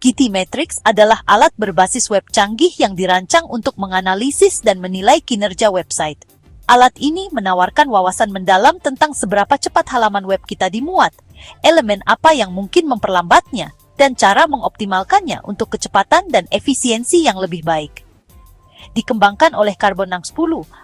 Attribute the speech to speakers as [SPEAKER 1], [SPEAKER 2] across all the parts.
[SPEAKER 1] GTmetrix adalah alat berbasis web canggih yang dirancang untuk menganalisis dan menilai kinerja website. Alat ini menawarkan wawasan mendalam tentang seberapa cepat halaman web kita dimuat, elemen apa yang mungkin memperlambatnya, dan cara mengoptimalkannya untuk kecepatan dan efisiensi yang lebih baik. Dikembangkan oleh Carbonang 10,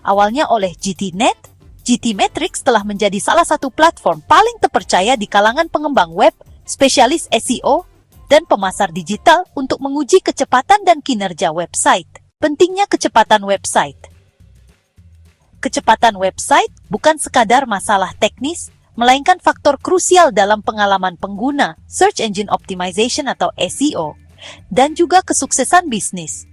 [SPEAKER 1] awalnya oleh GTNet, GTmetrix telah menjadi salah satu platform paling terpercaya di kalangan pengembang web, spesialis SEO, dan pemasar digital untuk menguji kecepatan dan kinerja website. Pentingnya kecepatan website. Kecepatan website bukan sekadar masalah teknis, melainkan faktor krusial dalam pengalaman pengguna, Search Engine Optimization atau SEO, dan juga kesuksesan bisnis.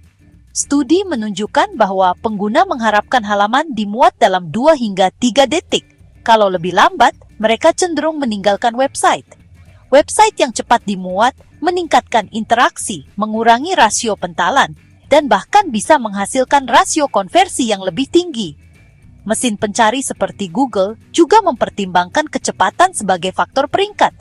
[SPEAKER 1] Studi menunjukkan bahwa pengguna mengharapkan halaman dimuat dalam 2 hingga 3 detik. Kalau lebih lambat, mereka cenderung meninggalkan website. Website yang cepat dimuat meningkatkan interaksi, mengurangi rasio pentalan, dan bahkan bisa menghasilkan rasio konversi yang lebih tinggi. Mesin pencari seperti Google juga mempertimbangkan kecepatan sebagai faktor peringkat,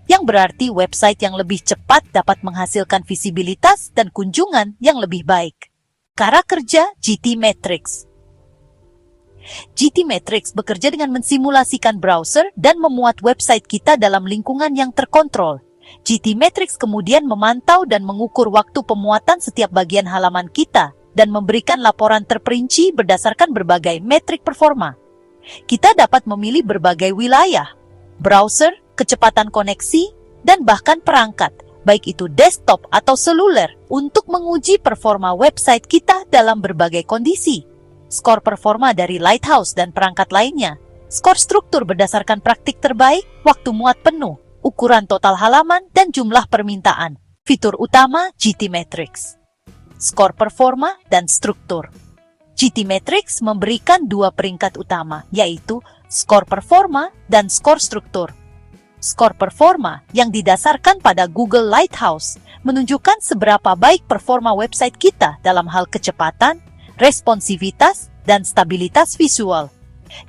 [SPEAKER 1] yang berarti website yang lebih cepat dapat menghasilkan visibilitas dan kunjungan yang lebih baik. Cara kerja GTmetrix. GTmetrix bekerja dengan mensimulasikan browser dan memuat website kita dalam lingkungan yang terkontrol. GTmetrix kemudian memantau dan mengukur waktu pemuatan setiap bagian halaman kita dan memberikan laporan terperinci berdasarkan berbagai metrik performa. Kita dapat memilih berbagai wilayah, browser, kecepatan koneksi, dan bahkan perangkat, baik itu desktop atau seluler, untuk menguji performa website kita dalam berbagai kondisi. Skor performa dari Lighthouse dan perangkat lainnya, skor struktur berdasarkan praktik terbaik, waktu muat penuh, ukuran total halaman, dan jumlah permintaan. Fitur utama GTmetrix. Skor performa dan struktur. GTmetrix memberikan 2 peringkat utama, yaitu skor performa dan skor struktur. Skor performa yang didasarkan pada Google Lighthouse menunjukkan seberapa baik performa website kita dalam hal kecepatan, responsivitas, dan stabilitas visual.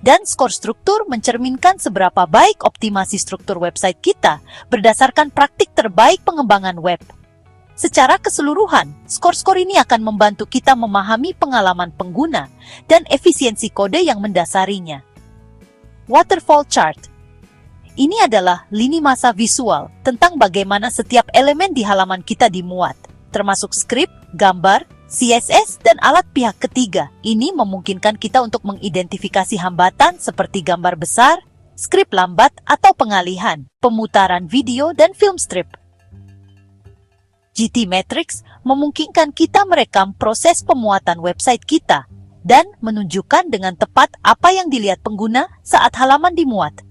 [SPEAKER 1] Dan skor struktur mencerminkan seberapa baik optimasi struktur website kita berdasarkan praktik terbaik pengembangan web. Secara keseluruhan, skor-skor ini akan membantu kita memahami pengalaman pengguna dan efisiensi kode yang mendasarinya. Waterfall chart. Ini adalah lini masa visual tentang bagaimana setiap elemen di halaman kita dimuat, termasuk skrip, gambar, CSS, dan alat pihak ketiga. Ini memungkinkan kita untuk mengidentifikasi hambatan seperti gambar besar, skrip lambat, atau pengalihan, pemutaran video, dan film strip. GTmetrix memungkinkan kita merekam proses pemuatan website kita dan menunjukkan dengan tepat apa yang dilihat pengguna saat halaman dimuat.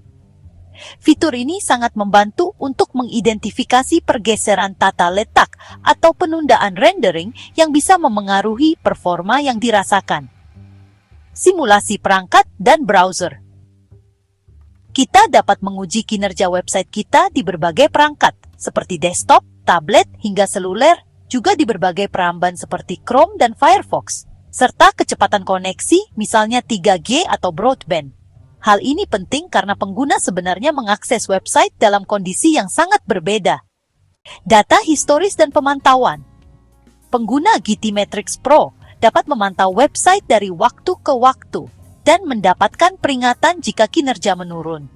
[SPEAKER 1] Fitur ini sangat membantu untuk mengidentifikasi pergeseran tata letak atau penundaan rendering yang bisa memengaruhi performa yang dirasakan. Simulasi perangkat dan browser. Kita dapat menguji kinerja website kita di berbagai perangkat, seperti desktop, tablet, hingga seluler, juga di berbagai peramban seperti Chrome dan Firefox, serta kecepatan koneksi, misalnya 3G atau broadband. Hal ini penting karena pengguna sebenarnya mengakses website dalam kondisi yang sangat berbeda. Data historis dan pemantauan. Pengguna GTmetrix Pro dapat memantau website dari waktu ke waktu dan mendapatkan peringatan jika kinerja menurun.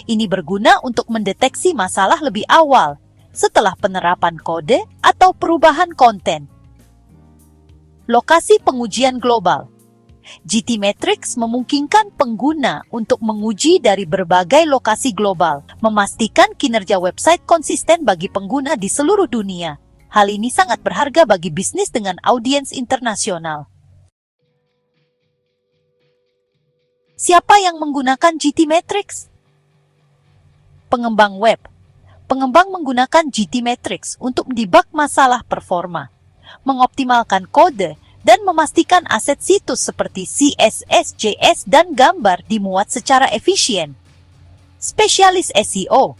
[SPEAKER 1] Ini berguna untuk mendeteksi masalah lebih awal setelah penerapan kode atau perubahan konten. Lokasi pengujian global. GTmetrix memungkinkan pengguna untuk menguji dari berbagai lokasi global, memastikan kinerja website konsisten bagi pengguna di seluruh dunia. Hal ini sangat berharga bagi bisnis dengan audiens internasional. Siapa yang menggunakan GTmetrix? Pengembang web. Pengembang menggunakan GTmetrix untuk mendebug masalah performa, mengoptimalkan kode, dan memastikan aset situs seperti CSS, JS, dan gambar dimuat secara efisien. Spesialis SEO.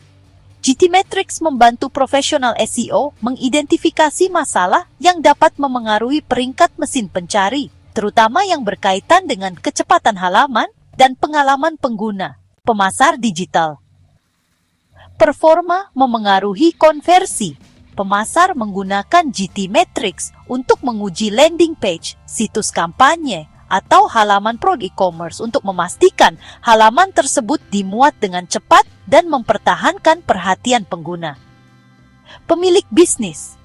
[SPEAKER 1] GTmetrix membantu profesional SEO mengidentifikasi masalah yang dapat memengaruhi peringkat mesin pencari, terutama yang berkaitan dengan kecepatan halaman dan pengalaman pengguna. Pemasar digital. Performa memengaruhi konversi. Pemasar menggunakan GT Matrix untuk menguji landing page, situs kampanye, atau halaman Prod e-commerce untuk memastikan halaman tersebut dimuat dengan cepat dan mempertahankan perhatian pengguna. Pemilik bisnis.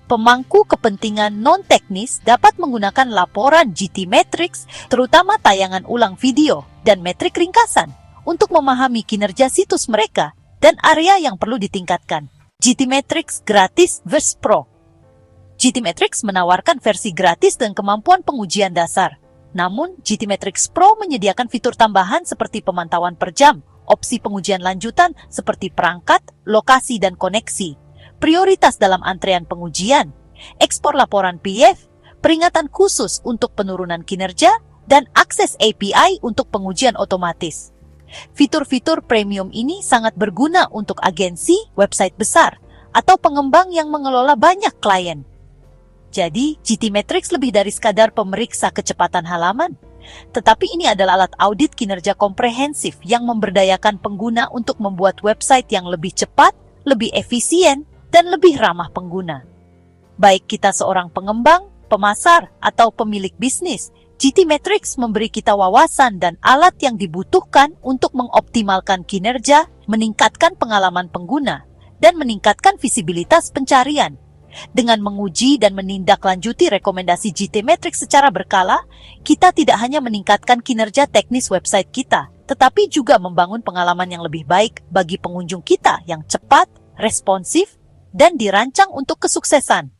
[SPEAKER 1] Pemangku kepentingan non-teknis dapat menggunakan laporan GT Matrix, terutama tayangan ulang video dan metrik ringkasan, untuk memahami kinerja situs mereka dan area yang perlu ditingkatkan. GT Matrix gratis vs Pro. GT Matrix menawarkan versi gratis dan kemampuan pengujian dasar. Namun, GT Matrix Pro menyediakan fitur tambahan seperti pemantauan per jam, opsi pengujian lanjutan seperti perangkat, lokasi, dan koneksi, prioritas dalam antrean pengujian, ekspor laporan PDF, peringatan khusus untuk penurunan kinerja, dan akses API untuk pengujian otomatis. Fitur-fitur premium ini sangat berguna untuk agensi, website besar, atau pengembang yang mengelola banyak klien. Jadi, GT Matrix lebih dari sekadar pemeriksa kecepatan halaman. Tetapi ini adalah alat audit kinerja komprehensif yang memberdayakan pengguna untuk membuat website yang lebih cepat, lebih efisien, dan lebih ramah pengguna. Baik kita seorang pengembang, pemasar, atau pemilik bisnis, GT Matrix memberi kita wawasan dan alat yang dibutuhkan untuk mengoptimalkan kinerja, meningkatkan pengalaman pengguna, dan meningkatkan visibilitas pencarian. Dengan menguji dan menindaklanjuti rekomendasi GT Matrix secara berkala, kita tidak hanya meningkatkan kinerja teknis website kita, tetapi juga membangun pengalaman yang lebih baik bagi pengunjung kita yang cepat, responsif, dan dirancang untuk kesuksesan.